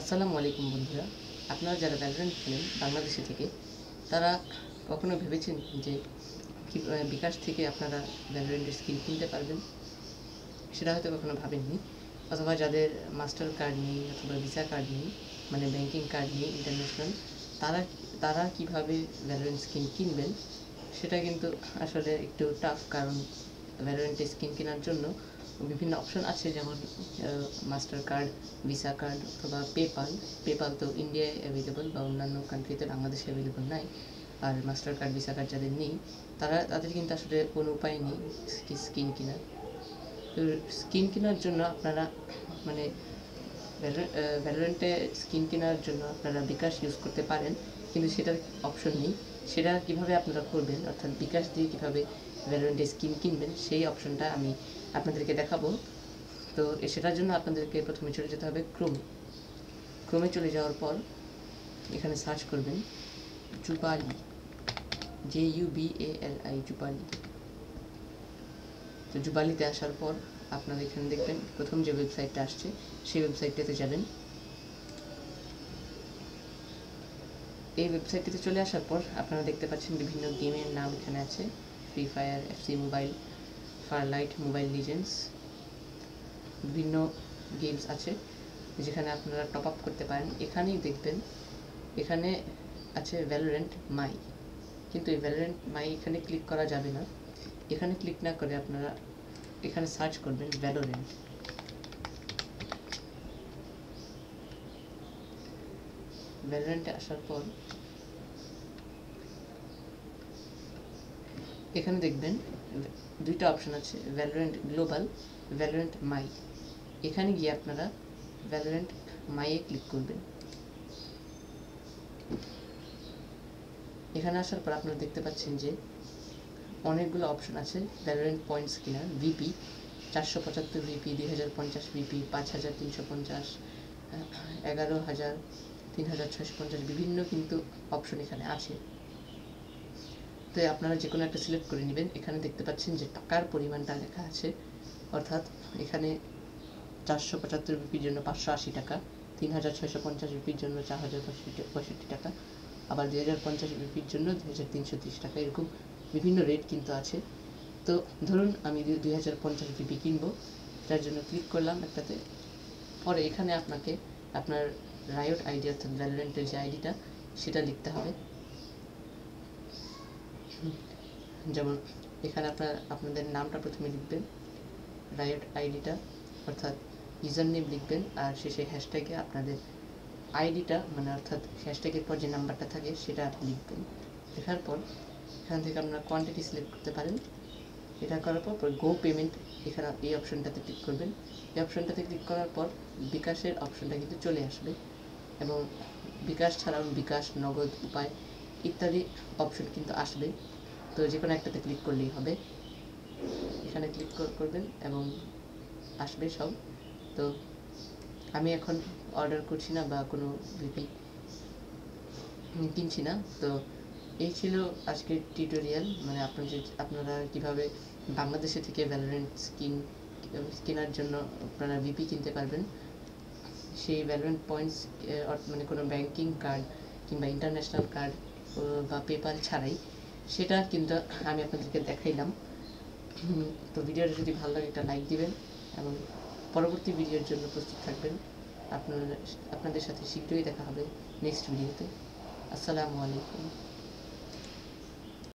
আসসালামু আলাইকুম বন্ধুরা, আপনারা যারা ভ্যালোরেন্ট খেলেন বাংলাদেশে থেকে, তারা কখনো ভেবেছেন যে বিকাশ থেকে আপনারা ভ্যালোরেন্টের স্কিন কিনতে পারবেন? সেটা হয়তো কখনো ভাবেননি। অথবা যাদের মাস্টার কার্ড নেই অথবা ভিসা কার্ড নেই, মানে ব্যাংকিং কার্ড নেই ইন্টারন্যাশনাল, তারা তারা কীভাবে ভ্যালোরেন্ট স্কিন কিনবেন সেটা কিন্তু আসলে একটু টাফ। কারণ ভ্যালোরেন্টের স্কিন কেনার জন্য বিভিন্ন অপশন আছে, যেমন মাস্টার কার্ড, ভিসা কার্ড অথবা পেপাল তো ইন্ডিয়ায় অ্যাভেলেবল বা অন্যান্য কান্ট্রিতে, বাংলাদেশে অ্যাভেলেবল নাই। আর মাস্টার কার্ড, ভিসা কার্ড যাদের নেই, তাদের কিন্তু আসলে কোনো উপায় নেই স্কিন কেনার। তো স্কিন কেনার জন্য আপনারা মানে ভ্যালোরেন্টে স্কিন কেনার জন্য আপনারা বিকাশ ইউজ করতে পারেন, কিন্তু সেটার অপশন নেই। সেটা কিভাবে আপনারা করবেন, অর্থাৎ বিকাশ দিয়ে কীভাবে ভ্যালোরেন্টে স্কিন কিনবেন, সেই অপশনটা আমি আপনাদেরকে দেখাবো। তো সেটার জন্য আপনাদেরকে প্রথমে চলে যেতে হবে ক্রোমে চলে যাওয়ার পর এখানে সার্চ করবেন জুবালি, JUBALI, জুবালি। তো জুবালিতে আসার পর আপনারা এখানে দেখবেন প্রথম যে ওয়েবসাইটটা আসছে সেই ওয়েবসাইটটাতে যাবেন। এই ওয়েবসাইটটিতে চলে আসার পর আপনারা দেখতে পাচ্ছেন বিভিন্ন গেমের নাম এখানে আছে: free fire, FC mobile, Farlight, mobile legends, বিভিন্ন গেমস আছে যেখানে আপনারা টপ আপ করতে পারেন। এখানেই দেখবেন এখানে আছে ভ্যালোরেন্ট মাই, কিন্তু এই ভ্যালোরেন্ট মাই এখানে ক্লিক করা যাবে না। এখানে ক্লিক না করে আপনারা এখানে সার্চ করবেন ভ্যালোরেন্ট। ভ্যালোরেন্টে আসার পর এখানে দেখবেন দুইটা অপশন আছে, ভ্যালোরেন্ট গ্লোবাল, ভ্যালোরেন্ট মাই। এখানে গিয়ে আপনারা ভ্যালোরেন্ট মাইয়ে ক্লিক করবেন। এখানে আসার পর আপনারা দেখতে পাচ্ছেন যে অনেকগুলো অপশন আছে। ভ্যালোরেন্ট পয়েন্টস কেনার, VP 475 VP, 2050 VP, 5350, 11000, 3650, বিভিন্ন কিন্তু অপশন এখানে আছে। তো আপনারা যে কোনো একটা সিলেক্ট করে নেবেন। এখানে দেখতে পাচ্ছেন যে টাকার পরিমাণটা লেখা আছে, অর্থাৎ এখানে 475 VPর জন্য 580 টাকা, 3650 VPর জন্য 4065 টাকা, আবার 2050 VPর জন্য 2330 টাকা। এরকম বিভিন্ন রেট কিন্তু আছে। তো ধরুন আমি 2050 VP কিনবো, তার জন্য ক্লিক করলাম একটাতে। পরে এখানে আপনাকে আপনার রাইট আইডি, অর্থাৎ ভ্যালোরেন্টের যে আইডিটা সেটা লিখতে হবে। যেমন এখানে আপনাদের নামটা প্রথমে লিখবেন, রাইট আইডিটা অর্থাৎ ইউজার নেম লিখবেন, আর শেষে হ্যাশট্যাগে আপনাদের আইডিটা, মানে অর্থাৎ হ্যাশট্যাগের পর যে নাম্বারটা থাকে সেটা লিখবেন। লেখার পর এখান থেকে আপনারা কোয়ান্টিটি সিলেক্ট করতে পারেন। এটা করার পর গো পেমেন্ট, এখানে এই অপশনটাতে ক্লিক করবেন। এই অপশনটাতে ক্লিক করার পর বিকাশের অপশনটা কিন্তু চলে আসবে, এবং বিকাশ ছাড়াও বিকাশ, নগদ, উপায় ইত্যাদি অপশন কিন্তু আসবে। তো যে কোনো একটাতে ক্লিক করলেই হবে। এখানে ক্লিক করবেন এবং আসবে সব। তো আমি এখন অর্ডার করছি না বা কোনো ভিপি কিনছি না। তো এই ছিল আজকের টিউটোরিয়াল, মানে আপনারা কীভাবে বাংলাদেশে থেকে ভ্যালোরেন্ট কেনার জন্য আপনারা ভিপি কিনতে পারবেন। সেই ভ্যালোরেন্ট পয়েন্টস মানে কোনো ব্যাংকিং কার্ড কিংবা ইন্টারন্যাশনাল কার্ড বা পেপাল ছাড়াই, সেটা কিন্তু আমি আপনাদেরকে দেখাইলাম। তো ভিডিওটা যদি ভালো লাগে একটা লাইক দিবেন এবং পরবর্তী ভিডিওর জন্য প্রস্তুত থাকবেন। আপনাদের সাথে শীঘ্রই দেখা হবে নেক্সট ভিডিওতে। আসসালামু আলাইকুম।